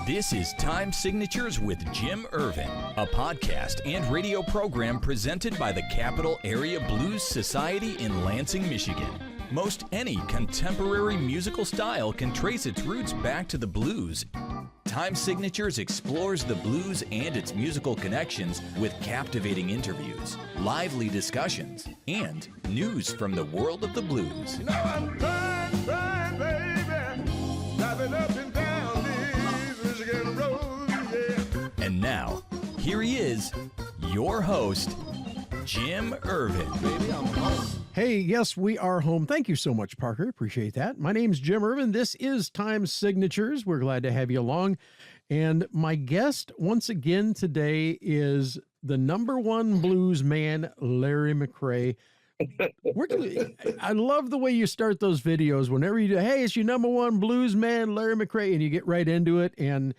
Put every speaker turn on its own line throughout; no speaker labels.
This is Time Signatures with Jim Ervin, a podcast and radio program presented by the Capital Area Blues Society in Lansing, Michigan. Most any contemporary musical style can trace its roots back to the blues. Time Signatures explores the blues and its musical connections with captivating interviews, lively discussions, and news from the world of the blues.
You know I'm crying, baby, driving up and down these Michigan roads, yeah.
And now, here he is, your host, Jim Ervin.
Baby, I'm home.
Hey, yes, we are home. Thank you so much, Parker. Appreciate that. My name's Jim Ervin. This is Time Signatures. We're glad to have you along. And my guest once again today is the number one blues man, Larry McCray. I love the way you start those videos. Whenever you do, hey, it's your number one blues man, Larry McCray, and you get right into it and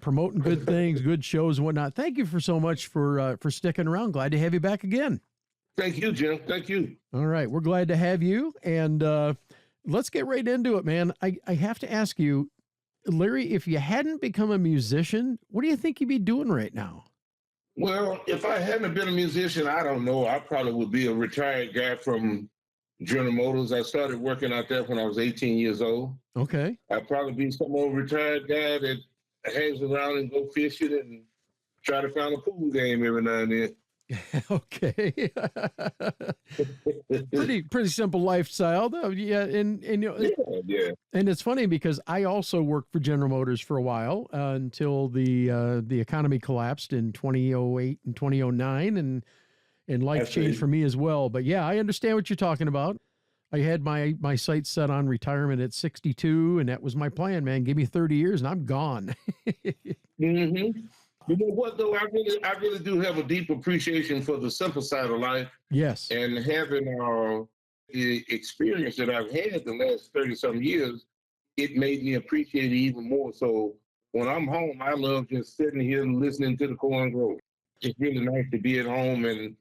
promoting good things, good shows and whatnot. Thank you so much for sticking around. Glad to have you back again.
Thank you, Jim. Thank you.
All right. We're glad to have you. And let's get right into it, man. I have to ask you, Larry, if you hadn't become a musician, what do you think you'd be doing right now?
Well, if I hadn't been a musician, I don't know. I probably would be a retired guy from General Motors. I started working out there when I was 18 years old.
Okay.
I'd probably be some old retired guy that hangs around and go fishing and try to find a pool game every now and then.
Okay. pretty simple lifestyle though. Yeah. And you know,
yeah.
And it's funny because I also worked for General Motors for a while until the economy collapsed in 2008 and 2009 and life changed for me as well. But yeah, I understand what you're talking about. I had my sights set on retirement at 62 and that was my plan, man. Give me 30 years and I'm gone.
Mm-hmm. You know what, though? I really do have a deep appreciation for the simple side of life.
Yes.
And having the experience that I've had the last 30-some years, it made me appreciate it even more. So when I'm home, I love just sitting here and listening to the corn grow. It's really nice to be at home and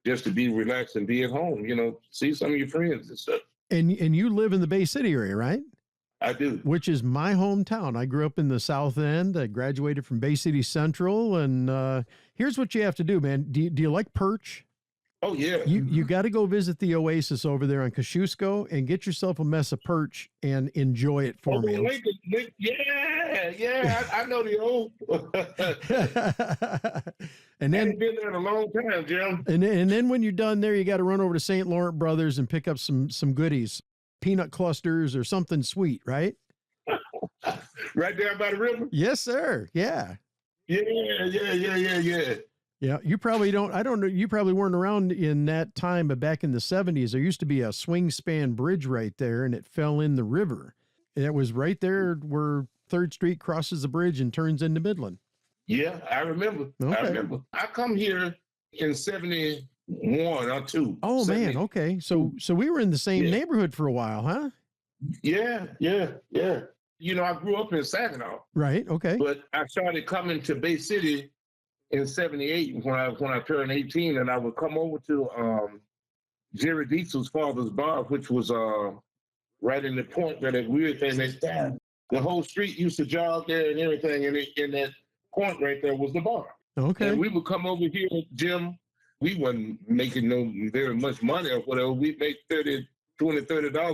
just to be relaxed and be at home, you know, see some of your friends and stuff.
And you live in the Bay City area, right?
I do.
Which is my hometown. I grew up in the South End. I graduated from Bay City Central. And here's what you have to do, man. Do you like Perch?
Oh, yeah.
You got to go visit the Oasis over there on Kosciuszko and get yourself a mess of Perch and enjoy it for me.
Yeah. I know the old.
And then
I've been there a long time, Jim.
And then when you're done there, you got to run over to St. Laurent Brothers and pick up some goodies. Peanut clusters or something sweet, right?
Right there by the river?
Yes, sir. Yeah.
Yeah.
Yeah, you probably don't, I don't know, you probably weren't around in that time, but back in the 70s, there used to be a swing span bridge right there and it fell in the river. And it was right there where 3rd Street crosses the bridge and turns into Midland.
Yeah, I remember.
Okay.
I come here in 71 or 2.
Oh,
70.
man. Okay. So we were in the same neighborhood for a while, huh?
Yeah. You know, I grew up in Saginaw.
Right. Okay.
But I started coming to Bay City in 78 when I turned 18, and I would come over to Jerry Diesel's father's bar, which was right in the point where that weird thing that the whole street used to jog there and everything, and in that point right there was the bar.
Okay.
And we would come over here, Jim. We wasn't making no very much money or whatever. We'd make $30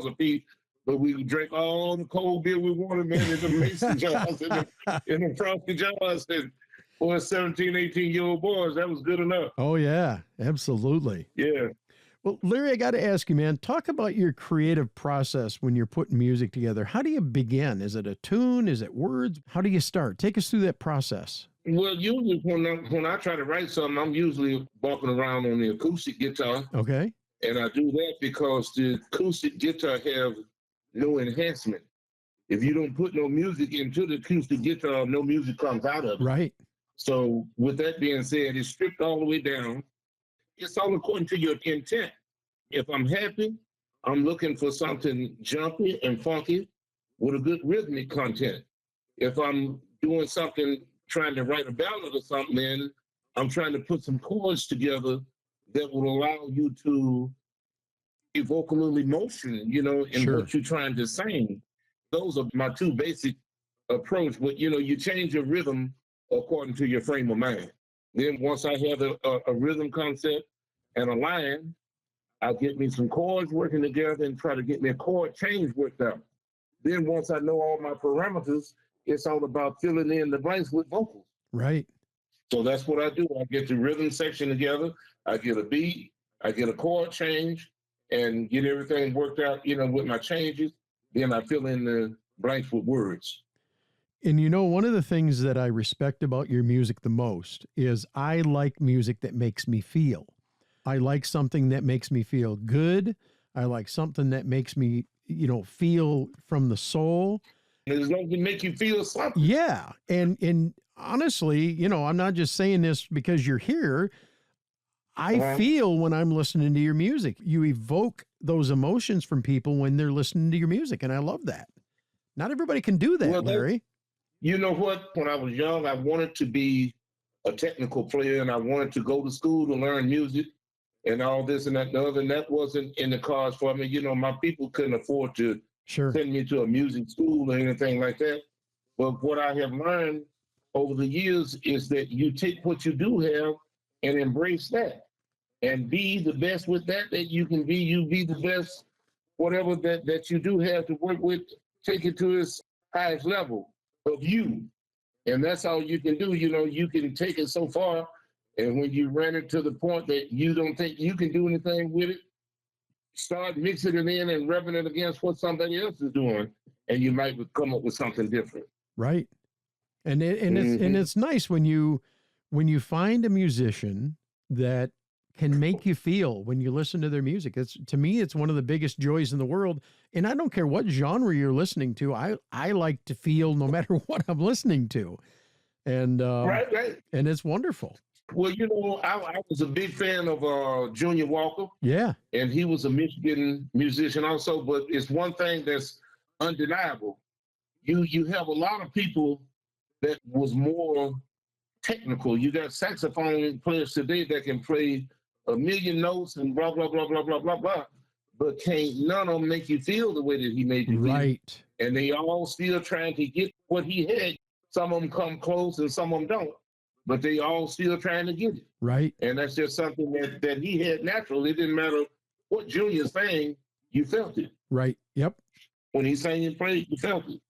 a piece, but we would drink all the cold beer we wanted, man, in the mason jars, in the frosty jars. And for 17, 18-year-old boys, that was good enough.
Oh, yeah, absolutely.
Yeah.
Well, Larry, I got to ask you, man, talk about your creative process when you're putting music together. How do you begin? Is it a tune? Is it words? How do you start? Take us through that process.
Well, usually when I try to write something, I'm usually walking around on the acoustic guitar.
Okay.
And I do that because the acoustic guitar have no enhancement. If you don't put no music into the acoustic guitar, no music comes out of it.
Right.
So with that being said, it's stripped all the way down. It's all according to your intent. If I'm happy, I'm looking for something jumpy and funky with a good rhythmic content. If I'm doing something, trying to write a ballad or something, then I'm trying to put some chords together that will allow you to evoke a little emotion, you know, in what you're trying to sing. Those are my two basic approach, but you change your rhythm according to your frame of mind. Then once I have a rhythm concept and a line, I'll get me some chords working together and try to get me a chord change worked out. Then once I know all my parameters, it's all about filling in the blanks with vocals.
Right.
So that's what I do. I get the rhythm section together, I get a beat, I get a chord change, and get everything worked out, with my changes. Then I fill in the blanks with words.
And one of the things that I respect about your music the most is I like music that makes me feel. I like something that makes me feel good. I like something that makes me, feel from the soul.
As long as it make you feel something.
Yeah. And honestly, I'm not just saying this because you're here. I feel when I'm listening to your music. You evoke those emotions from people when they're listening to your music. And I love that. Not everybody can do that, Larry.
You know what? When I was young, I wanted to be a technical player and I wanted to go to school to learn music and all this and that and the other. And that wasn't in the cards for me. My people couldn't afford to send me to a music school or anything like that. But what I have learned over the years is that you take what you do have and embrace that and be the best with that you can be. You be the best, whatever that you do have to work with, take it to its highest level of you. And that's all you can do. You can take it so far. And when you run it to the point that you don't think you can do anything with it, start mixing it in and rubbing it against what somebody else is doing. And you might come up with something different.
Right. And it's nice when you find a musician that can make you feel when you listen to their music. To me, it's one of the biggest joys in the world. And I don't care what genre you're listening to. I like to feel no matter what I'm listening to. And,
right.
And it's wonderful.
Well, I was a big fan of Junior Walker.
Yeah.
And he was a Michigan musician also, but it's one thing that's undeniable. You have a lot of people that was more technical. You got saxophone players today that can play a million notes and blah, blah, blah, blah, blah, blah, blah. But can't none of them make you feel the way that he made you feel.
Right.
And they all still trying to get what he had. Some of them come close and some of them don't. But they all still trying to get it.
Right.
And that's just something that he had naturally. It didn't matter what Junior sang, you felt it.
Right. Yep.
When he sang and played, you felt it.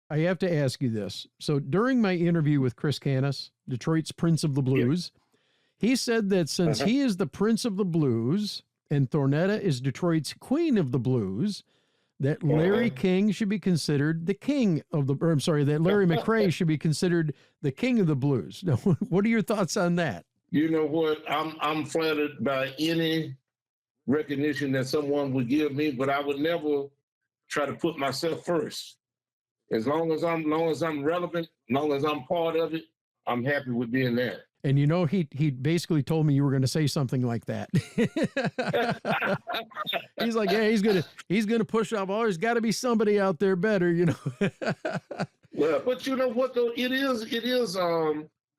I have to ask you this. So during my interview with Chris Canis, Detroit's Prince of the Blues, he said that since he is the Prince of the Blues and Thornetta is Detroit's Queen of the Blues, that Larry King should be considered the king of the, or I'm sorry, that Larry McCray should be considered the king of the blues. Now, what are your thoughts on that?
You know what? I'm flattered by any recognition that someone would give me, but I would never try to put myself first. As long as I'm relevant, as long as I'm part of it, I'm happy with being there.
And he basically told me you were going to say something like that. He's like, yeah, he's gonna push off. Oh, there's got to be somebody out there better,
Well, but you know what though, it is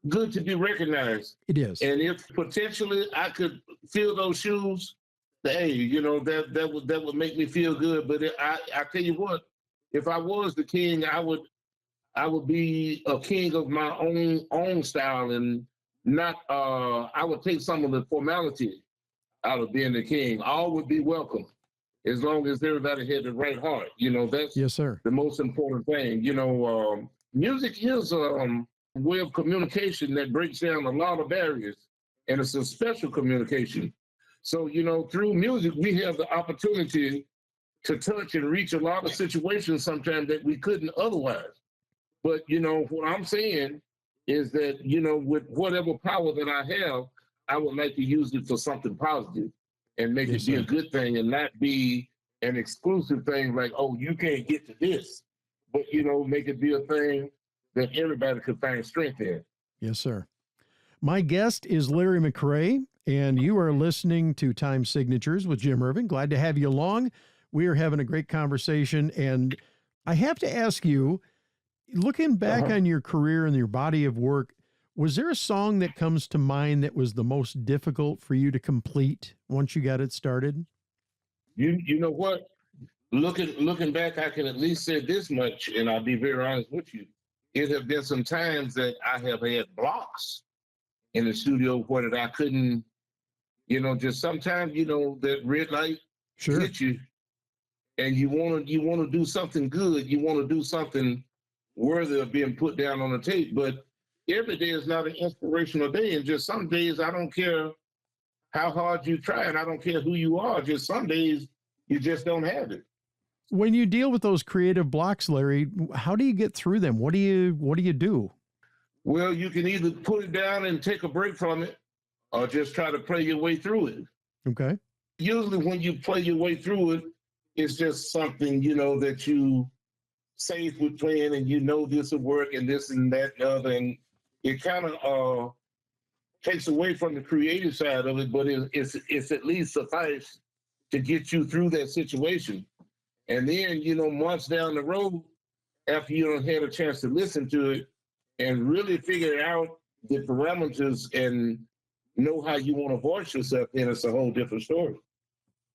good to be recognized.
It is.
And if potentially I could fill those shoes, hey, that would make me feel good. But I tell you what, if I was the king, I would be a king of my own style and not. I would take some of the formality out of being the king. All would be welcome, as long as everybody had the right heart. That's
yes, sir.
The most important thing. Music is a way of communication that breaks down a lot of barriers, and it's a special communication. So, through music, we have the opportunity to touch and reach a lot of situations sometimes that we couldn't otherwise. But, what I'm saying is that, with whatever power that I have, I would like to use it for something positive and make it be a good thing and not be an exclusive thing like, oh, you can't get to this. But, make it be a thing that everybody could find strength in.
Yes, sir. My guest is Larry McCray, and you are listening to Time Signatures with Jim Ervin. Glad to have you along. We are having a great conversation, and I have to ask you, looking back on your career and your body of work, was there a song that comes to mind that was the most difficult for you to complete once you got it started?
You know what? Looking back, I can at least say this much, and I'll be very honest with you. it have been some times that I have had blocks in the studio where that I couldn't, just sometimes, that red light
Sure.
hit you and you want to do something good. You want to do something worthy of being put down on the tape. But every day is not an inspirational day. And just some days, I don't care how hard you try, and I don't care who you are. Just some days you just don't have it.
When you deal with those creative blocks, Larry, how do you get through them? What do you do?
Well, you can either put it down and take a break from it, or just try to play your way through it.
Okay.
Usually when you play your way through it, it's just something, that you safe with playing and this will work and this and that and the other. And it kind of takes away from the creative side of it, but it's at least suffice to get you through that situation. And then, months down the road, after you don't had a chance to listen to it and really figure out the parameters and know how you want to voice yourself, then it's a whole different story.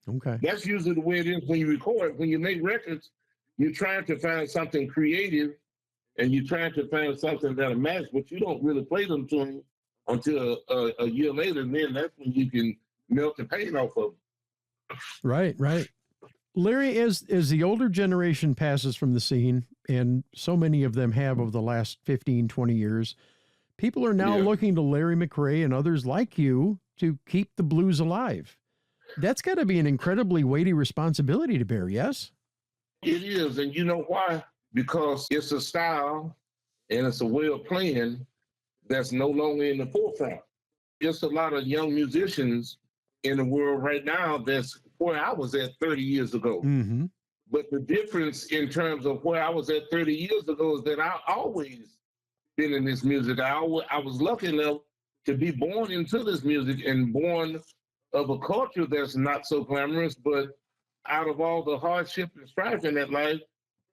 Okay.
That's usually the way it is when you record. When you make records, you're trying to find something creative and you're trying to find something that'll match, but you don't really play them to them until a year later, and then that's when you can melt the paint off of them.
Right. Larry, as the older generation passes from the scene, and so many of them have over the last 15, 20 years, people are now looking to Larry McCray and others like you to keep the blues alive. That's got to be an incredibly weighty responsibility to bear, yes?
It is, and you know why? Because it's a style and it's a way of playing that's no longer in the forefront. There's a lot of young musicians in the world right now that's where I was at 30 years ago.
Mm-hmm.
But the difference in terms of where I was at 30 years ago is that I always been in this music. I was lucky enough to be born into this music and born of a culture that's not so glamorous, but out of all the hardship and strife in that life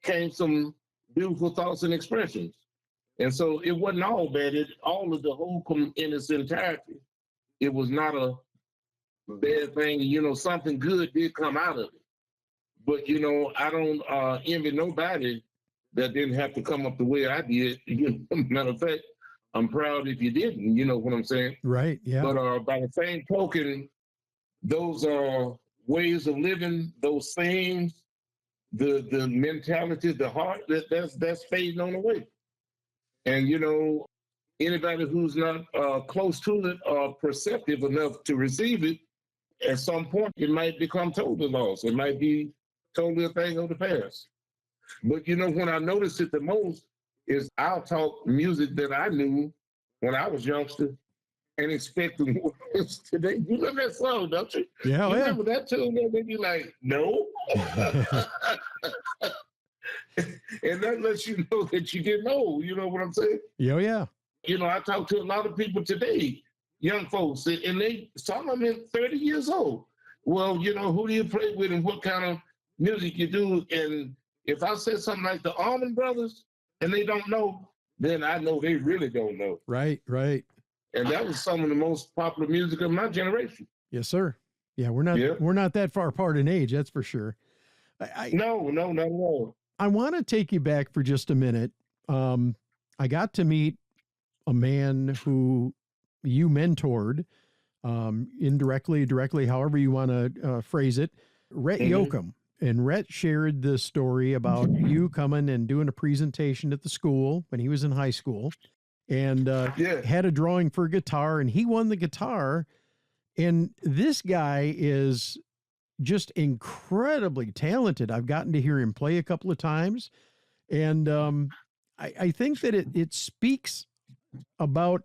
came some beautiful thoughts and expressions. And so it wasn't all bad. All of the whole in its entirety, it was not a bad thing. Something good did come out of it. But, I don't envy nobody that didn't have to come up the way I did. Matter of fact, I'm proud if you didn't, you know what I'm saying?
Right, yeah.
But by the same token, those are ways of living, those things, the mentality, the heart, that's fading on the way. And, anybody who's not close to it or perceptive enough to receive it, at some point, it might become totally lost. It might be totally a thing of the past. But, when I notice it the most is I'll talk music that I knew when I was youngster and expect the words today. You remember that song, don't you?
Yeah,
you remember that tune? They'd be like, no. And that lets you know that you didn't know. You know what I'm saying?
Yeah.
I talk to a lot of people today, young folks, and some of them 30 years old. Well, who do you play with and what kind of music you do? And if I said something like the Allman Brothers and they don't know, then I know they really don't know.
Right.
And that was some of the most popular music of my generation.
Yes, sir. Yeah, we're not that far apart in age, that's for sure.
No, not at all.
I want to take you back for just a minute. I got to meet a man who you mentored, indirectly, directly, however you want to phrase it, Rhett Yoakum. And Rhett shared the story about you coming and doing a presentation at the school when he was in high school, and had a drawing for a guitar, and he won the guitar. And this guy is just incredibly talented. I've gotten to hear him play a couple of times. And I think that it speaks about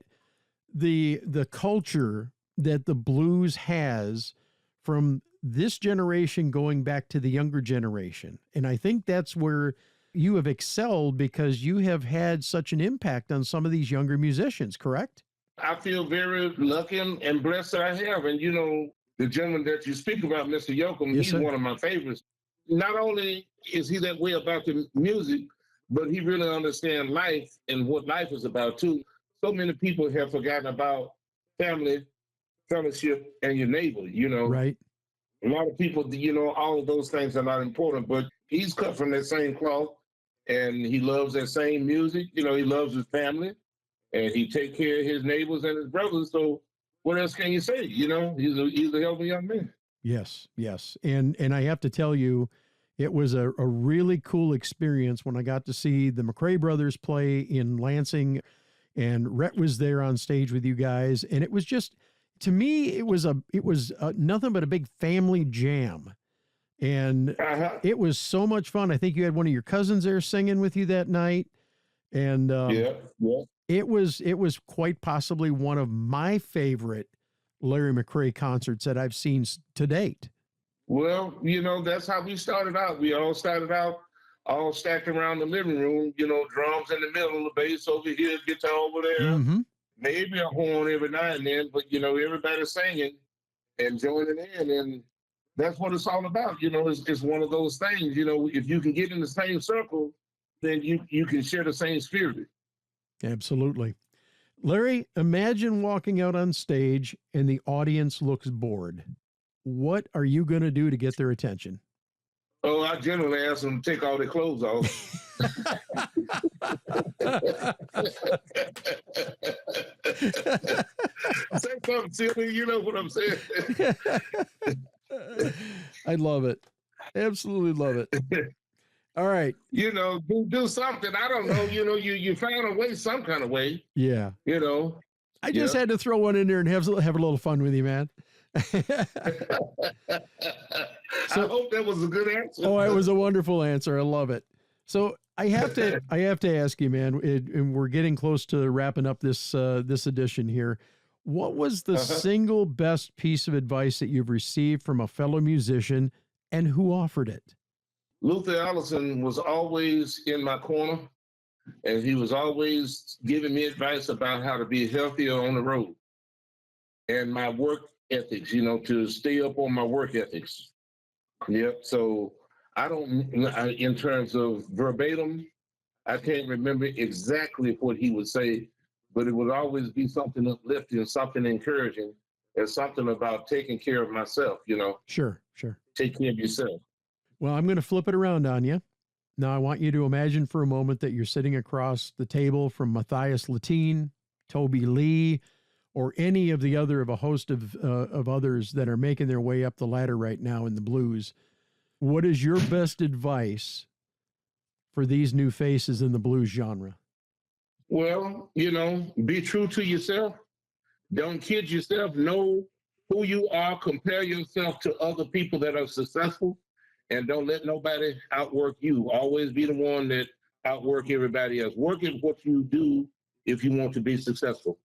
the culture that the blues has from this generation going back to the younger generation. And I think that's where you have excelled because you have had such an impact on some of these younger musicians, correct?
I feel very lucky and blessed that I have. And, the gentleman that you speak about, Mr. Yoakum,
Yes,
he's
sir.
one of my favorites. Not only is he that way about the music, but he really understands life and what life is about, too. So many people have forgotten about family, fellowship, and your neighbor,
Right.
A lot of people, all of those things are not important, but he's cut from that same cloth. and he loves that same music. You know, he loves his family, and he take care of his neighbors and his brothers. So what else can you say? You know, he's a healthy young man.
Yes, yes. And I have to tell you, it was a really cool experience when I got to see the McCray brothers play in Lansing, and Rhett was there on stage with you guys. And it was just, to me, it was nothing but a big family jam. And it was so much fun. I think you had one of your cousins there singing with you that night. And it was quite possibly one of my favorite Larry McCray concerts that I've seen to date.
Well, you know, that's how we started out. We all started out all stacked around the living room, you know, drums in the middle, the bass over here, guitar over there,
Mm-hmm.
maybe a horn every now and then, but, you know, everybody singing and joining in. And that's what it's all about. You know, it's one of those things, you know, if you can get in the same circle, then you can share the same spirit.
Absolutely. Larry, imagine walking out on stage and the audience looks bored. What are you going to do to get their attention?
Oh, I generally ask them to take all their clothes off. Say something silly, you know what I'm saying?
I love it. Absolutely love it. All right.
You know, do something. I don't know. You know, you found a way, some kind of way.
Yeah.
You know.
I just had to throw one in there and have a little fun with you, man.
I hope that was a good answer.
Oh, it was a wonderful answer. I love it. So I have to ask you, man, and we're getting close to wrapping up this edition here. What was the single best piece of advice that you've received from a fellow musician, and who offered it?
Luther Allison was always in my corner, and he was always giving me advice about how to be healthier on the road and my work ethics, you know, to stay up on my work ethics. Yep. So in terms of verbatim, I can't remember exactly what he would say, but it would always be something uplifting, something encouraging, and something about taking care of myself, you know.
Sure.
Take care of yourself.
Well, I'm going to flip it around on you. Now, I want you to imagine for a moment that you're sitting across the table from Matthias Latine, Toby Lee, or any of a host of others that are making their way up the ladder right now in the blues. What is your best advice for these new faces in the blues genre? Well,
you know, be true to yourself. Don't kid yourself. Know who you are. Compare yourself to other people that are successful. And don't let nobody outwork you. Always be the one that outwork everybody else. Work at what you do if you want to be successful.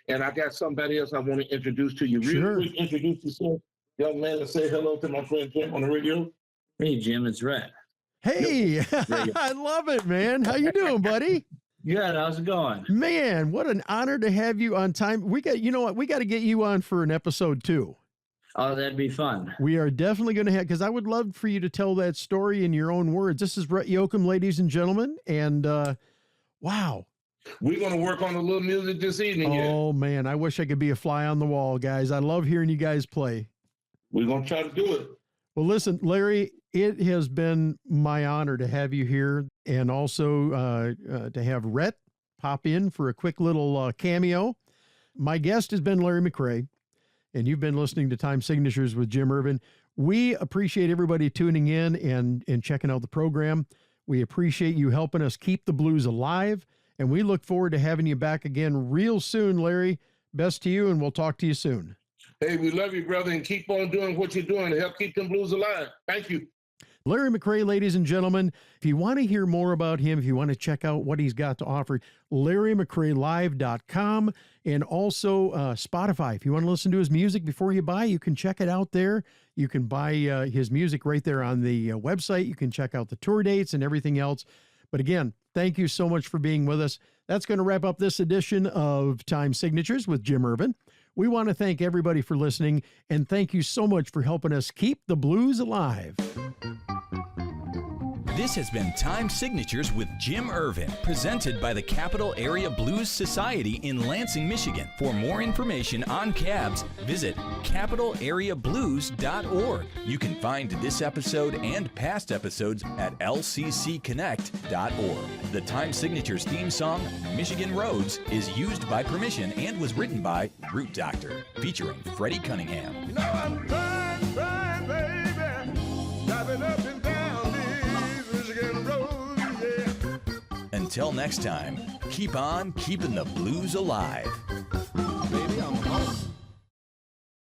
And I got somebody else I want to introduce to you.
Sure.
Really quick, introduce yourself, young man, and say hello to my friend Jim on the radio.
Hey, Jim, it's Rhett.
Hey, I love it, man. How you doing, buddy?
Good. How's it going?
Man, what an honor to have you on time. You know what? We got to get you on for an episode 2.
Oh, that'd be fun.
We are definitely going to have, because I would love for you to tell that story in your own words. This is Rhett Yoakum, ladies and gentlemen. And wow.
We're going to work on a little music this evening.
Oh, man. I wish I could be a fly on the wall, guys. I love hearing you guys play.
We're going to try to do it.
Well, listen, Larry, it has been my honor to have you here, and also to have Rhett pop in for a quick little cameo. My guest has been Larry McCray, and you've been listening to Time Signatures with Jim Ervin. We appreciate everybody tuning in and checking out the program. We appreciate you helping us keep the blues alive, and we look forward to having you back again real soon, Larry. Best to you, and we'll talk to you soon.
Hey, we love you, brother, and keep on doing what you're doing to help keep them blues alive. Thank you.
Larry McCray, ladies and gentlemen. If you want to hear more about him, if you want to check out what he's got to offer, LarryMcCrayLive.com, and also Spotify. If you want to listen to his music before you buy, you can check it out there. You can buy his music right there on the website. You can check out the tour dates and everything else. But again, thank you so much for being with us. That's going to wrap up this edition of Time Signatures with Jim Ervin. We want to thank everybody for listening, and thank you so much for helping us keep the blues alive.
This has been Time Signatures with Jim Ervin, presented by the Capital Area Blues Society in Lansing, Michigan. For more information on cabs, visit capitalareablues.org. You can find this episode and past episodes at lccconnect.org. The Time Signatures theme song, Michigan Roads, is used by permission and was written by Root Doctor, featuring Freddie Cunningham.
You know I'm trying, baby, driving up and down these Michigan roads, yeah.
Until next time, keep on keeping the blues alive.